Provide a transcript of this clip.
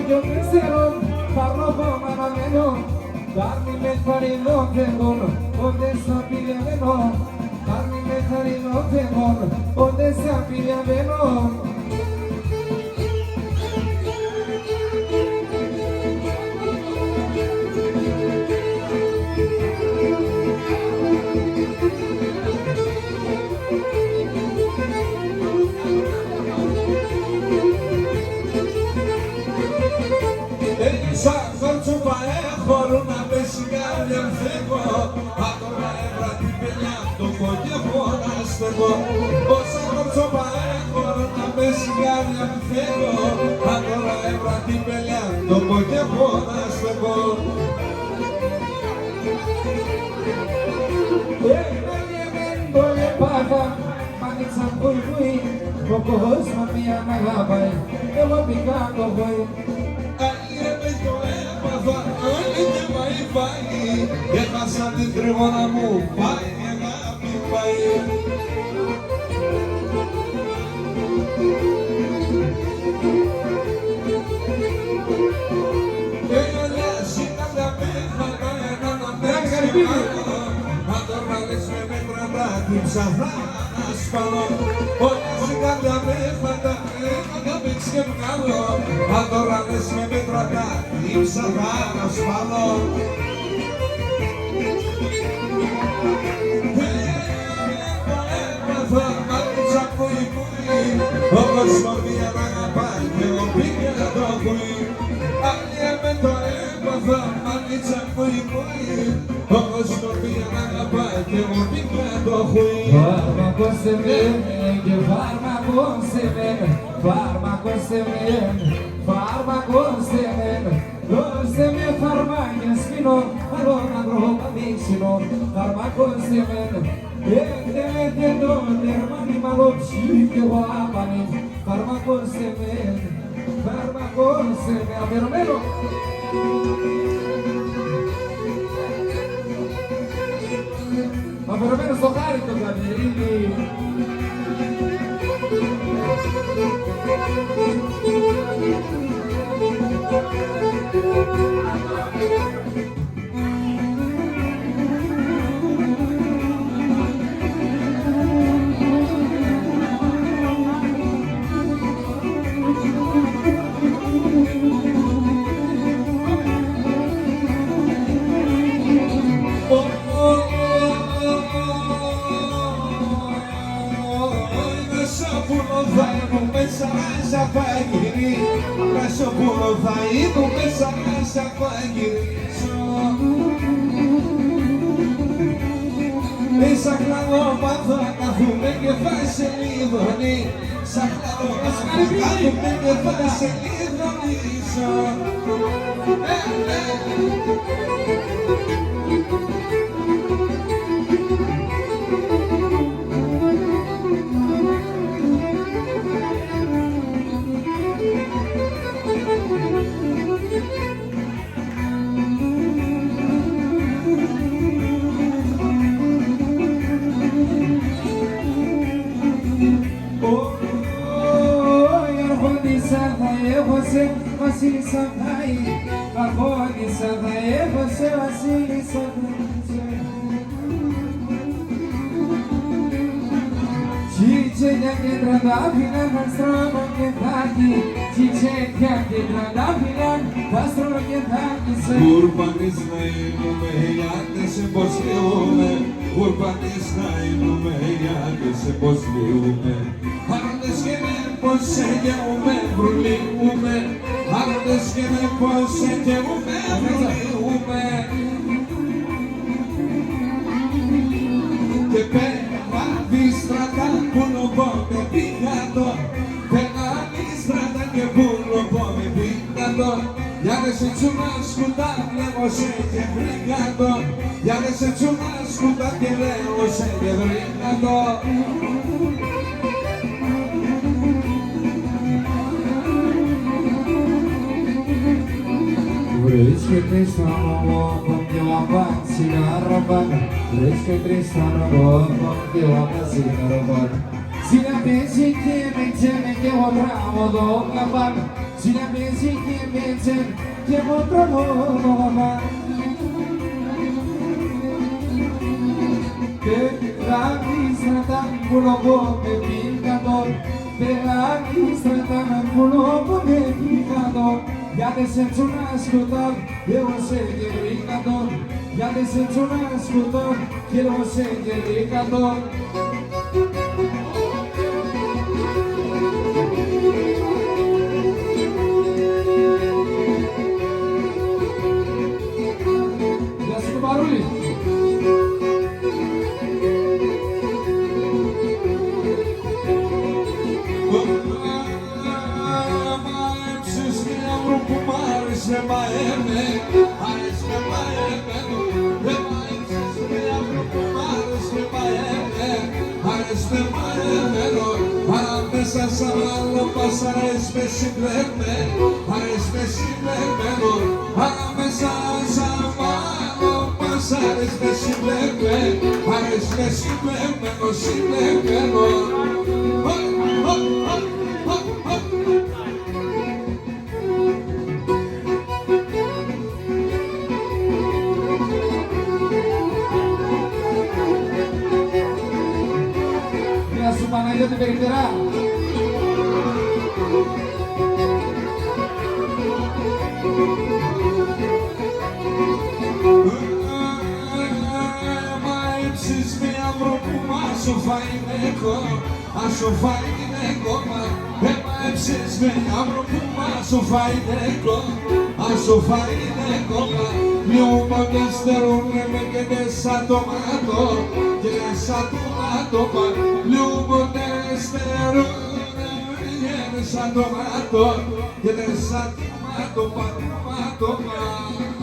yo quisieron, parlo come la meno, darmi mettere lo tengono, onde sapiglia meno, darmi mettere lo tengono, onde sapiglia meno. Όσα κορτσόπα έχω να με σιγάρια μου φεύγω. Αν τώρα έβρα την πελιά το πω και πω να στεγώ. Elemento le paga, manitsa pui pui, pocos mamia magabai, eu vou picando foi. Elemento έπαθα, όλοι και πάει. Έχασα την τριγώνα μου, πάει η αγάπη πάει. Ψαθά να σπαλώ, όλα σιγά με φαντά, να πήξε και βγάλω. Αν τώρα λες με μέτρα κάτι, ψαθά να σπαλώ. Έμαθα, μάτια πουί πουί, όπως μορφία να αγαπάει και εγώ πήγε το πουί. Άλλοι με το έμαθα, μάτια πουί πουί, όπως μορφία να αγαπάει και εγώ πήγε το πουί. Φάρμακο σε μένει, φάρμακο σε μένει, φάρμακο σε μένει, φάρμακο σε μένει. Δώσε με φαρμάκια σπινό, άλλο να τρώμα δείξινο, φάρμακο σε μένει. Έχετε το τερμάνι μαλόψι και βάπανι, φάρμακο σε μένει, φάρμακο σε μένει. Αφιερωμένο. Αφιερωμένο στο χάρι το Καμερίνι. Μέσω πουλο θα είδω μέσα θα γυρίσω. Σαν κλαλόπαθα καθούμε και θα σε λιδωνεί. Σαν κλαλόπαθα καθούμε και θα σε λιδωνήσω. Βασίλισσα θα είναι, αγώνισα θα έβασε βασίλισσα θα είναι. Τσιτσένια και τραντάφυλλα θα στρώμω και θάκι, τσιτσένια και τραντάφυλλα θα στρώμω και θάκι σε. Κουρπανείς να ήμουμε, γιάτες πως λιούμε, κουρπανείς να ήμουμε, γιάτες πως λιούμε. Άροντες και με πως σε γεούμε, βρουλίουμε. Άροντες και με πως σε γεούμε, βρουλίουμε. Και πέρα τη στρατά που λομπώ με πηγατό. Πέρα τη στρατά και που λομπώ με πηγατό. Για δε σε τσούνα σκουτά λέω σε και βρήκατο. Για δε σε τσούνα σκουτά και λέω σε και βρήκατο. Βρίσκεται στον λόγο και ο απάντσι να ρομπάνα. Βρίσκεται στον λόγο και ο απάντσι να ρομπάνα. Συναπέζει και με τσένε και ο μπράβο το καπάνα. Cine pensi che pensi che potrò nuova per la strada culo come picador per la strada culo come picador ya te sento nascondar eu sei de brincador ya te sento nascondar que eu sei de brincador. Barulho. Minha supanaia de Beriterá. Acho fajne goma, ema epsis me abro kuma, acho fajne goma, ljubav ne sterune me gdje sa tomato, pa ljubav ne sterune me gdje sa tomato, pa tomato pa.